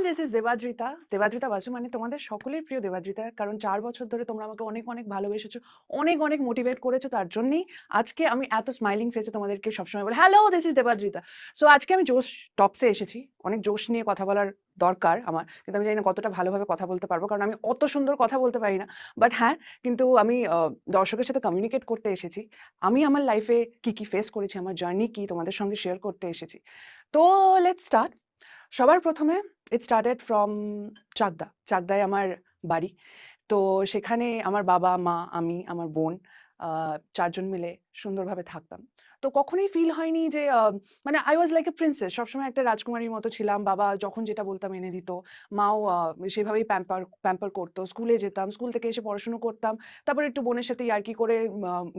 This is Debadrita. Debadrita Basu মানে তোমাদের সকলের প্রিয় দেবাদ্রিতা। কারণ ৪ বছর ধরে তোমরা আমাকে অনেক, অনেক ভালোবেসেছো। অনেক, অনেক মোটিভেট করেছো। তার জন্যই আজকে আমি এত স্মাইলিং ফেসে তোমাদেরকে সবসময় বলি, "hello, this is Debadrita." So আজকে আমি জোশ টকসে এসেছি। অনেক জোশ নিয়ে কথা বলার দরকার আমার। কিন্তু আমি জানি না কতটা ভালোভাবে কথা বলতে পারবো। কারণ আমি অত সুন্দর কথা বলতে পারি না। বাট হ্যাঁ, কিন্তু আমি দর্শকের সাথে কমিউনিকেট করতে এসেছি। আমি আমার লাইফে কি, কি ফেস করেছি, আমার জার্নি কি তোমাদের সঙ্গে শেয়ার করতে এসেছি। তো লেটস স্টার্ট। সবার ১ম এ ইট স্টার্টেড ফ্রম চাকদা। চাকদায় আমার বাড়ি। তো সেখানে আমার বাবা, মা, আমি, আমার বোন ৪ জন মিলে সুন্দরভাবে থাকতাম। তো কখনোই ফিল হয়নি যে মানে I was like a princess. সবসময় একটা রাজকুমারীর মতো ছিলাম। বাবা যখন যেটা বলতাম এনে দিত। মাও সেভাবেই প্যাম্পার করত। স্কুলে যেতাম। স্কুল থেকে এসে পড়াশুনো করতাম। তারপরে একটু বোনের সাথে ইয়ার্কি করে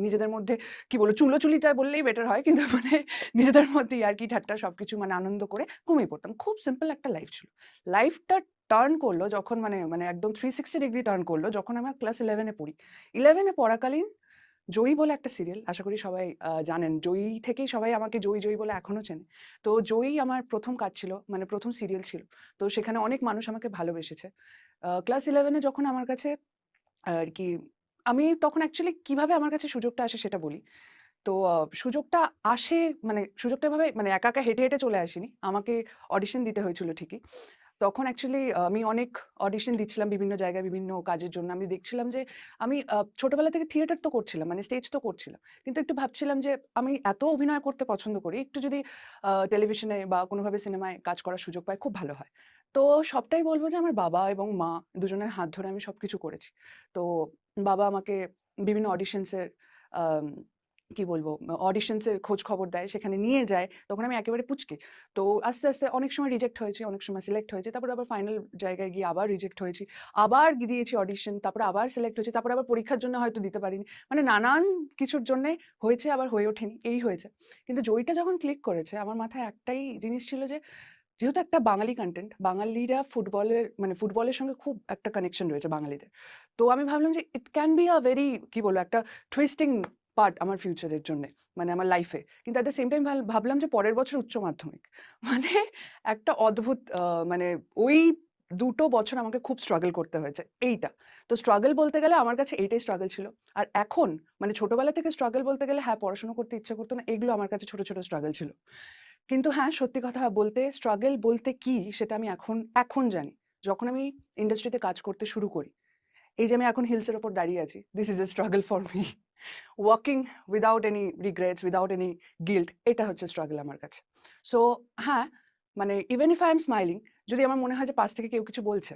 নিজেদের মধ্যে কি বলবো চুলোচুলিটা বললেই বেটার হয়। কিন্তু মানে নিজেদের মধ্যে ইয়ার্কি ঠাট্টা সবকিছু মানে আনন্দ করে ঘুমিয়ে পড়তাম। খুব সিম্পল একটা লাইফ ছিল। লাইফটা টার্ন করলো যখন মানে একদম 360 ডিগ্রি টার্ন করলো যখন আমার ক্লাস 11 এ পড়ি। 11 এ পড়াকালীন 'জয়ী' বলে একটা সিরিয়াল আশা করি সবাই জানেন। 'জয়ী' থেকেই সবাই আমাকে 'জয়ী, জয়ী' বলে এখনো চেনে। তো 'জয়ী' আমার ১ম কাজ ছিল, মানে ১ম সিরিয়াল ছিল। তো সেখানে অনেক মানুষ আমাকে ভালোবেসেছে। ক্লাস 11 এ যখন আমার কাছে আরকি আমি তখন অ্যাকচুয়ালি কিভাবে আমার কাছে সুযোগটা আসে সেটা বলি। তো সুযোগটা আসে মানে সুযোগটা এভাবে মানে একা, একা হেঁটে, হেঁটে চলে আসেনি। আমাকে অডিশন দিতে হয়েছিল ঠিকই। তখন অ্যাকচুয়ালি আমি অনেক অডিশন দিচ্ছিলাম বিভিন্ন জায়গায় বিভিন্ন কাজের জন্য। আমি দেখছিলাম যে আমি ছোটবেলা থেকে থিয়েটার তো করছিলাম, মানে স্টেজ তো করছিলাম। কিন্তু একটু ভাবছিলাম যে আমি এত অভিনয় করতে পছন্দ করি, একটু যদি টেলিভিশনে বা কোনোভাবে সিনেমায় কাজ করার সুযোগ পাই খুব ভালো হয়। তো সবটাই বলব যে আমার বাবা এবং মা দুজনের হাত ধরে আমি সবকিছু করেছি। তো বাবা আমাকে বিভিন্ন অডিশনস এর আম কি বলবো অডিশনস এর খোঁজ খবর দেয়, সেখানে নিয়ে যায়। তখন আমি একেবারে পুচকি। তো আস্তে, আস্তে অনেক সময় রিজেক্ট হয়েছি, অনেক সময় সিলেক্ট হয়েছি। তারপরে আবার ফাইনাল জায়গায় গিয়ে আবার রিজেক্ট হয়েছি। আবার দিয়েছি অডিশন, তারপরে আবার সিলেক্ট হয়েছি। তারপরে আবার পরীক্ষার জন্য হয়তো দিতে পারিনি। মানে নানান কিছুর জন্যে হয়েছে আবার হয়ে ওঠেনি। এই হয়েছে। কিন্তু জয়টা যখন ক্লিক করেছে আমার মাথায় একটাই জিনিস ছিল যে যেহেতু একটা বাঙালি কনটেন্ট, বাঙালিরা ফুটবলের সঙ্গে খুব একটা কানেকশন রয়েছে বাঙালিদের। তো আমি ভাবলাম যে it can be a very কি বলবো একটা টুইস্টিং পার্ট আমার ফিউচারের জন্যে, মানে আমার লাইফে। কিন্তু এট দ্য সেম টাইম ভাবলাম যে পরের বছর উচ্চ মাধ্যমিক। মানে একটা অদ্ভুত মানে ওই ২ টো বছর আমাকে খুব স্ট্রাগল করতে হয়েছে এইটা। তো স্ট্রাগল বলতে গেলে আমার কাছে এইটাই স্ট্রাগল ছিল। আর এখন মানে ছোটবেলা থেকে স্ট্রাগল বলতে গেলে হ্যাঁ, পড়াশোনা করতে ইচ্ছা করত না। এগুলো আমার কাছে ছোট, ছোট স্ট্রাগল ছিল। কিন্তু হ্যাঁ, সত্যি কথা বলতে স্ট্রাগল বলতে কি সেটা আমি এখন জানি। যখন আমি ইন্ডাস্ট্রিতে কাজ করতে শুরু করি। এই যে আমি এখন হিলস এর উপর দাঁড়িয়ে আছি। This is a struggle for me. Walking without any regrets, without any guilt এটা হচ্ছে স্ট্রাগল আমার কাছে। সো হ্যাঁ, মানে even if I am smiling যদি আমার মনে হয় যে পাশ থেকে কেউ কিছু বলছে,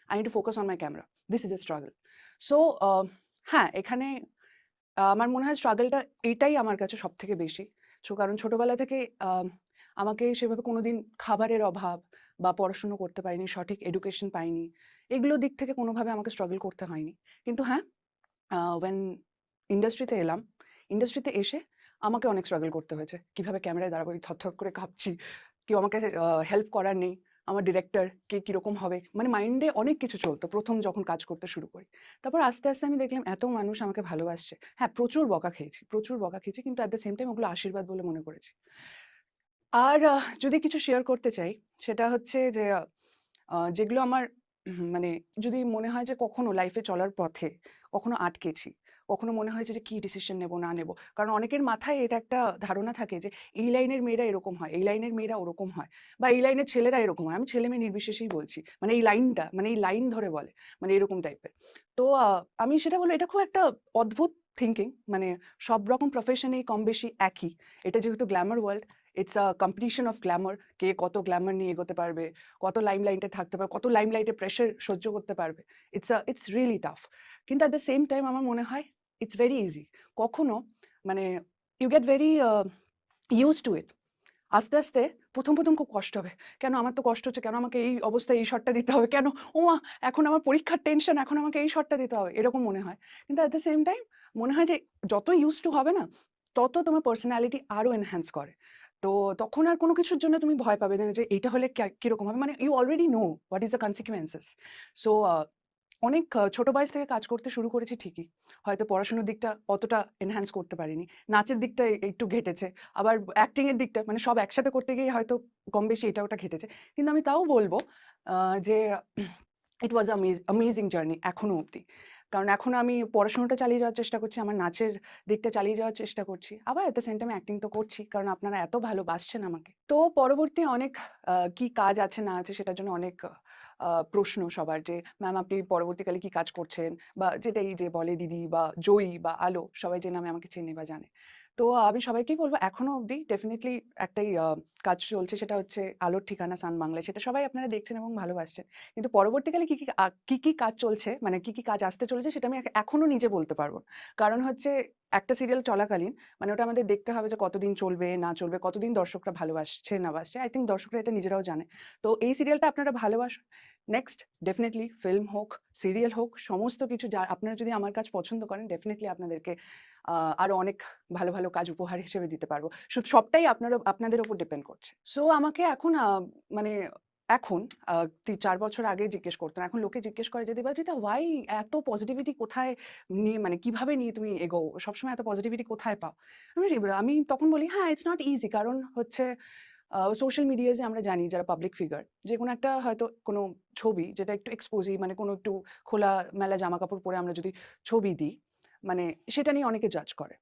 I need to focus on my camera. This is a struggle. So হ্যাঁ, এখানে আমার মনে হয় স্ট্রাগলটা এটাই আমার কাছে সবথেকে বেশি। কারণ ছোটবেলা থেকে আম আমাকে সেভাবে কোনোদিন খাবারের অভাব বা পড়াশুনো করতে পারিনি, সঠিক এডুকেশন পাইনি। এগুলোর দিক থেকে কোনোভাবে আমাকে স্ট্রাগল করতে হয়নি। কিন্তু হ্যাঁ, when ইন্ডাস্ট্রিতে এলাম, ইন্ডাস্ট্রিতে এসে আমাকে অনেক স্ট্রাগল করতে হয়েছে। কিভাবে ক্যামেরায় দাঁড়াবো, এই থরথর করে কাঁপছি। কেউ আমাকে হেল্প করার নেই। আমার ডিরেক্টর কে কিরকম হবে? মানে মাইন্ডে অনেক কিছু চলতো ১ম যখন কাজ করতে শুরু করি। তারপর আস্তে, আস্তে আমি দেখলাম এত মানুষ আমাকে ভালোবাসছে। হ্যাঁ, প্রচুর বকা খেয়েছি, প্রচুর বকা খেয়েছি। কিন্তু এট দ্য সেম টাইম ওগুলো আশীর্বাদ বলে মনে করেছি। আর যদি কিছু শেয়ার করতে চাই, সেটা হচ্ছে যে যেগুলো আমার মানে যদি মনে হয় যে কখনো লাইফে চলার পথে কখনো আটকেছি, কখনো মনে হয়েছে যে কি ডিসিশন নেব না নেব। কারণ অনেকের মাথায় এটা একটা ধারণা থাকে যে এই লাইনের মেয়েরা এরকম হয়, এই লাইনের মেয়েরা ওরকম হয় বা এই লাইনের ছেলেরা এরকম হয়। আমি ছেলে-মেয়ে নির্বিশেষেই বলছি। মানে এই লাইনটা, মানে এই লাইন ধরে বলে। মানে এরকম টাইপের। তো আমি সেটা বলব এটা খুব একটা অদ্ভুত থিংকিং। মানে সব রকম প্রফেশনেই কম বেশি একই। এটা যেহেতু glamour world, it's a competition of glamour. কে কত গ্ল্যামার নিয়ে এগোতে পারবে, কত লাইমলাইটে থাকতে পারবে, কত লাইমলাইটের প্রেশার সহ্য করতে পারবে। It's really tough. কিন্তু এট দ্য সেম টাইম আমার মনে হয় ইটস ভেরি ইজি। কখনো মানে you get very used to it. আস্তে, আস্তে ১ম খুব কষ্ট হবে। কেন আমার তো কষ্ট হচ্ছে, কেন আমাকে এই অবস্থায় এই শটটা দিতে হবে? কেন? ওমা! এখন আমার পরীক্ষার টেনশন, এখন আমাকে এই শটটা দিতে হবে। এরকম মনে হয়। কিন্তু এট দ্য সেম টাইম মনে হয় যে যত ইউজড টু হবে না, তত তোমার পার্সোনালিটি আরো এনহ্যান্স করে। তো তখন আর কোনো কিছুর জন্য তুমি ভয় পাবে না যে এইটা হলে কিরকম হবে? মানে you already know what is the consequences. So অনেক ছোট বয়স থেকে কাজ করতে শুরু করেছি ঠিকই। হয়তো পড়াশোনার দিকটা অতটা এনহ্যান্স করতে পারিনি। নাচের দিকটা একটু ঘেটেছে। আবার অ্যাক্টিং এর দিকটা মানে সব একসাথে করতে গিয়ে হয়তো কম বেশি এটা ওটা ঘেটেছে। কিন্তু আমি তাও বলব যে ইট ওয়াজ অ্যামেজিং জার্নি এখনো অবধি। কারণ এখন আমি পড়াশোনাটা চালিয়ে যাওয়ার চেষ্টা করছি, আমার নাচের দিকটা চালিয়ে যাওয়ার চেষ্টা করছি। আবার at the same time acting তো করছি, কারণ আপনারা এত ভালোবাসছেন আমাকে। তো পরবর্তী অনেক কি কাজ আছে না আছে সেটার জন্য অনেক প্রশ্ন সবার, যে ম্যাম আপনি পরবর্তীকালে কি কাজ করছেন? বা যেটাই যে বলে দিদি বা জয়ী বা আলো, সবাই যে নামে আমাকে চেনে বা জানে। তো আমি সবাইকেই বলব এখনো অবধি ডেফিনিটলি একটাই কাজ চলছে, সেটা হচ্ছে আলোর ঠিকানা সান বাংলায়। সেটা সবাই আপনারা দেখছেন এবং ভালোবাসছেন। কিন্তু পরবর্তীকালে কি কাজ চলছে, মানে কি কাজ আসতে চলেছে, সেটা আমি এখনো নিজে বলতে পারব না। কারণ হচ্ছে একটা সিরিয়াল চলাকালীন মানে ওটা আমাদের দেখতে হবে যে কতদিন চলবে না চলবে, কতদিন দর্শকরা ভালোবাসছে না বাসছে। আই থিংক দর্শকরা এটা নিজেরাও জানে। তো এই সিরিয়ালটা আপনারা ভালোবাসুন। নেক্সট ডেফিনিটলি ফিল্ম হোক, সিরিয়াল হোক, সমস্ত কিছু যা আপনারা যদি আমার কাজ পছন্দ করেন, ডেফিনিটলি আপনাদেরকে আরো অনেক ভালো কাজ উপহার হিসেবে দিতে পারব। সবটাই আপনাদের উপর ডিপেন্ড করছে। সো আমাকে এখন মানে এখন ৪ বছর আগে জিজ্ঞেস করতেন। এখন লোকে জিজ্ঞেস করে যে, "দেবাদ্রিতা হোয়াই এত পজিটিভিটি কোথায় নিয়ে, মানে কিভাবে নিয়ে তুমি এগোও? সবসময় এত পজিটিভিটি কোথায় পাও?" আমি তখন বলি, "হ্যাঁ, ইটস নট ইজি।" কারণ হচ্ছে সোশ্যাল মিডিয়ায় যে আমরা জানি যারা পাবলিক ফিগার, যেকোনো একটা হয়তো কোনো ছবি যেটা একটু এক্সপোজি, মানে কোনো একটু খোলামেলা জামাকাপড় পরে আমরা যদি ছবি দিই, মানে সেটা নিয়ে অনেকে জাজ করে।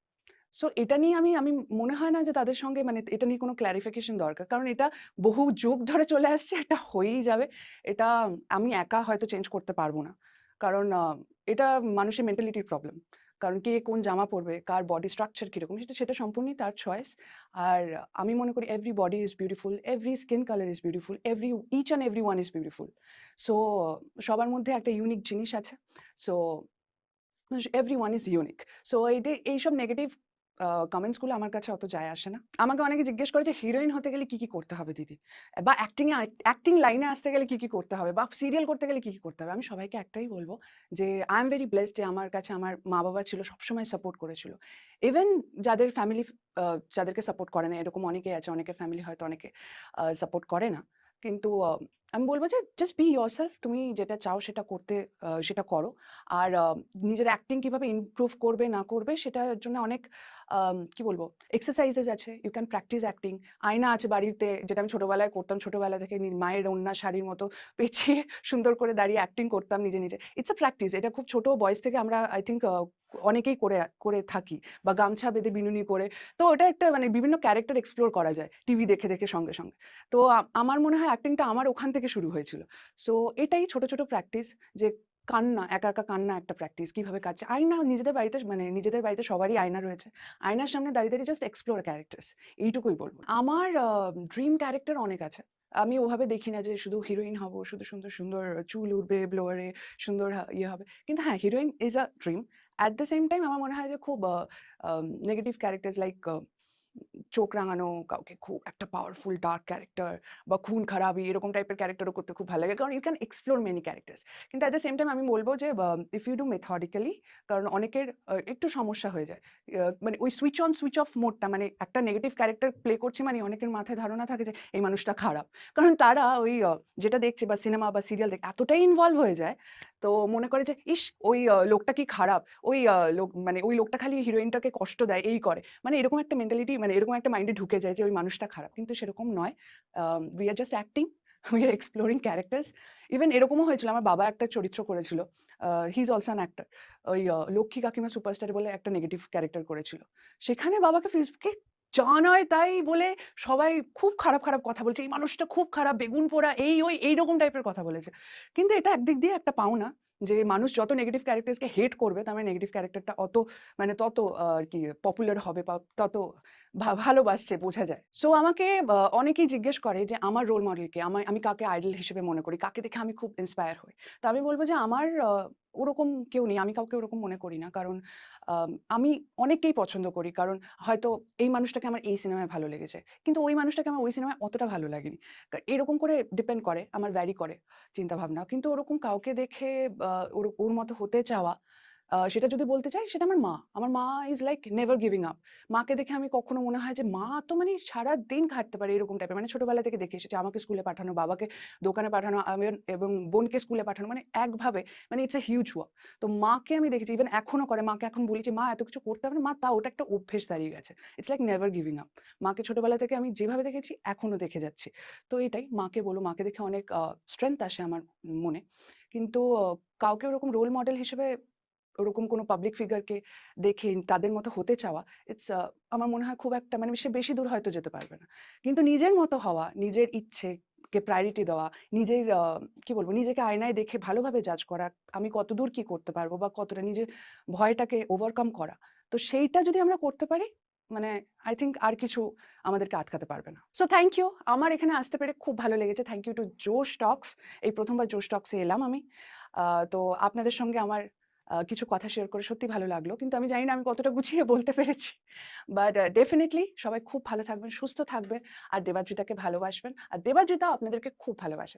সো এটা নিয়ে আমি মনে হয় না যে তাদের সঙ্গে, মানে এটা নিয়ে কোনো ক্লারিফিকেশন দরকার। কারণ এটা বহু যুগ ধরে চলে আসছে, এটা হয়েই যাবে। এটা আমি একা হয়তো চেঞ্জ করতে পারব না। কারণ এটা মানুষের মেন্টালিটির প্রবলেম। কারণ কে কোন জামা পরবে, কার বডি স্ট্রাকচার কিরকম, সেটা সম্পূর্ণই তার চয়েস। আর আমি মনে করি everybody is beautiful, every skin colour is beautiful, each and every one is beautiful. So সবার মধ্যে একটা ইউনিক জিনিস আছে। So everyone is unique. So এইসব নেগেটিভ কমেন্টস গুলো আমার কাছে অত যায় আসে না। আমাকে অনেকে জিজ্ঞেস করে যে হিরোইন হতে গেলে কি করতে হবে দিদি? বা অ্যাক্টিং লাইনে আসতে গেলে কি করতে হবে? বা সিরিয়াল করতে গেলে কি করতে হবে? আমি সবাইকে একটাই বলব যে আই এম ভেরি ব্লেসড যে আমার কাছে আমার মা-বাবা ছিল, সবসময় সাপোর্ট করেছিল। ইভেন যাদের ফ্যামিলি যাদেরকে সাপোর্ট করে না, এরকম অনেকেই আছে, অনেকের ফ্যামিলি হয়তো অনেকে সাপোর্ট করে না। কিন্তু আমি বলব যে জাস্ট বি ইয়োরসেলফ, তুমি যেটা চাও সেটা করতে সেটা করো। আর নিজের অ্যাক্টিং কিভাবে ইমপ্রুভ করবে না করবে সেটার জন্য অনেক কি বলবো, এক্সারসাইজেস আছে। You can practise acting. আয়না আছে বাড়িতে, যেটা আমি ছোটবেলায় করতাম। ছোটবেলা থেকে মায়ের ওড়না শাড়ির মতো পেঁচিয়ে সুন্দর করে দাঁড়িয়ে অ্যাক্টিং করতাম নিজে। It's a practice. এটা খুব ছোট বয়স থেকে আমরা আই থিংক অনেকেই করে থাকি, বা গামছা বেঁধে বিনুনি করে। তো ওটা একটা, মানে বিভিন্ন ক্যারেক্টার এক্সপ্লোর করা যায় টিভি দেখে সঙ্গে। তো আমার মনে হয় অ্যাক্টিংটা আমার ওখান থেকে শুরু হয়েছিল। সো এটাই ছোট প্র্যাকটিস, যে কান্না, একা কান্না একটা প্র্যাকটিস। কিভাবে কাঁদছে? আয়না নিজেদের বাড়িতে সবারই আয়না রয়েছে। আয়নার সামনে দাঁড়িয়ে জাস্ট এক্সপ্লোর ক্যারেক্টারস। এইটুকুই বলব। আমার ড্রিম ক্যারেক্টার অনেক আছে। আমি ওভাবে দেখি না যে শুধু হিরোইন হব, শুধু সুন্দর চুল উঠবে ব্লোয়ারে, সুন্দর ইয়ে হবে। কিন্তু হ্যাঁ, heroine is a dream. At the same time আমার মনে হয় যে খুব নেগেটিভ ক্যারেক্টারস লাইক চোখ রাঙানো, কাউকে খুব একটা পাওয়ারফুল ডার্ক ক্যারেক্টার বা খুন খারাবি, এরকম টাইপের ক্যারেক্টারও করতে খুব ভালো লাগে। কারণ you can explore many characters. কিন্তু এট দ্য সেম টাইম আমি বলব যে ইফ ইউ ডু মেথডিক্যালি, কারণ অনেকের একটু সমস্যা হয়ে যায়। মানে ওই সুইচ অন সুইচ অফ মোডটা, মানে একটা নেগেটিভ ক্যারেক্টার প্লে করছি মানে অনেকের মাথায় ধারণা থাকে যে এই মানুষটা খারাপ। কারণ তারা ওই যেটা দেখছে বা সিনেমা বা সিরিয়াল দেখে এতটাই ইনভলভ হয়ে যায়, তো মনে করে যে ইস! ওই লোকটা কি খারাপ। ওই মানে ওই লোকটা খালি হিরোইনটাকে কষ্ট দেয়, এই করে। মানে এরকম একটা মেন্টালিটি, মানে এরকম একটা মাইন্ডে ঢুকে যায় যে ওই মানুষটা খারাপ। কিন্তু সেরকম নয়। We are just acting, we are exploring characters. Even এরকমও হয়েছিল, আমার বাবা একটা চরিত্র করেছিল। He is also an actor. ওই লক্ষ্মী কাকিমা সুপারস্টার বলে একটা নেগেটিভ ক্যারেক্টার করেছিল। সেখানে বাবাকে ফেসবুকে যা নয় তাই বলে সবাই খুব খারাপ কথা বলছে। এই মানুষটা খুব খারাপ, বেগুন পোড়া, এই ওই এইরকম টাইপের কথা বলেছে। কিন্তু এটা একদিক দিয়ে একটা পাওনা, যে মানুষ যত নেগেটিভ ক্যারেক্টারসকে হেট করবে, তার মানে নেগেটিভ ক্যারেক্টারটা মানে তত আরকি পপুলার হবে, বা তত ভালোবাসছে বোঝা যায়। সো আমাকে অনেকেই জিজ্ঞেস করে যে আমার রোল মডেল কে? আমি কাকে আইডল হিসেবে মনে করি? কাকে দেখে আমি খুব ইন্সপায়ার হই? তো আমি বলব যে আমার ওরকম কেউ নেই। আমি কাউকে ওরকম মনে করি না। কারণ আমি অনেককেই পছন্দ করি। কারণ হয়তো এই মানুষটাকে আমার এই সিনেমায় ভালো লেগেছে। কিন্তু ওই মানুষটাকে আমার ওই সিনেমায় অতটা ভালো লাগেনি। এরকম করে ডিপেন্ড করে, আমার ভ্যারি করে চিন্তাভাবনা। কিন্তু ওরকম কাউকে দেখে ওর মতো হতে চাওয়া, সেটা যদি বলতে চাই সেটা আমার মা। আমার মা is like never giving up. মাকে দেখে আমি কখনো মনে হয় যে মা তো মানে সারাদিন খাটতে পারে এরকম টাইপের। মানে ছোটবেলা থেকে দেখে এসেছি আমাকে স্কুলে পাঠানো, বাবাকে দোকানে পাঠানো, আমি এবং বোনকে স্কুলে পাঠানো মানে একভাবে মানে ইটস আ হিউজ ওয়ার্ক। তো মাকে আমি দেখেছি ইভেন এখনো করে। মাকে এখন বলি যে, "মা এত কিছু করতে হবে না।" মা তাও ওটা একটা অভ্যেস দাঁড়িয়ে গেছে। It's like never giving up. মাকে ছোটবেলা থেকে আমি যেভাবে দেখেছি এখনো দেখে যাচ্ছি। তো এটাই মাকে বলো, মাকে দেখে অনেক স্ট্রেংথ আসে আমার মনে। কিন্তু কাউকে ওরকম রোল মডেল হিসেবে ওরকম কোনো পাবলিক ফিগারকে দেখে তাদের মতো হতে চাওয়া, ইটস আমার মনে হয় খুব একটা মানে সে বেশি দূর হয়তো যেতে পারবে না। কিন্তু নিজের মতো হওয়া, নিজের ইচ্ছেকে প্রায়োরিটি দেওয়া, নিজের কি বলবো? নিজেকে আয়নায় দেখে ভালোভাবে জাজ করা, আমি কতদূর কি করতে পারবো বা কতটা নিজের ভয়টাকে ওভারকাম করা। তো সেইটা যদি আমরা করতে পারি, মানে আই থিংক আর কিছু আমাদেরকে আটকাতে পারবে না। So thank you. আমার এখানে আসতে পেরে খুব ভালো লেগেছে। থ্যাংক ইউ টু জোশ টক্স। এই ১ম বার জোশ টক্স এ এলাম আমি। তো আপনাদের সঙ্গে আমার কিছু কথা শেয়ার করে সত্যিই ভালো লাগলো। কিন্তু আমি জানি না আমি কতটা গুছিয়ে বলতে পেরেছি। বাট ডেফিনিটলি সবাই খুব ভালো থাকবেন, সুস্থ থাকবেন আর দেবাদ্রিতাকে ভালোবাসবেন। আর দেবাদ্রিতাও আপনাদেরকে খুব ভালোবাসে।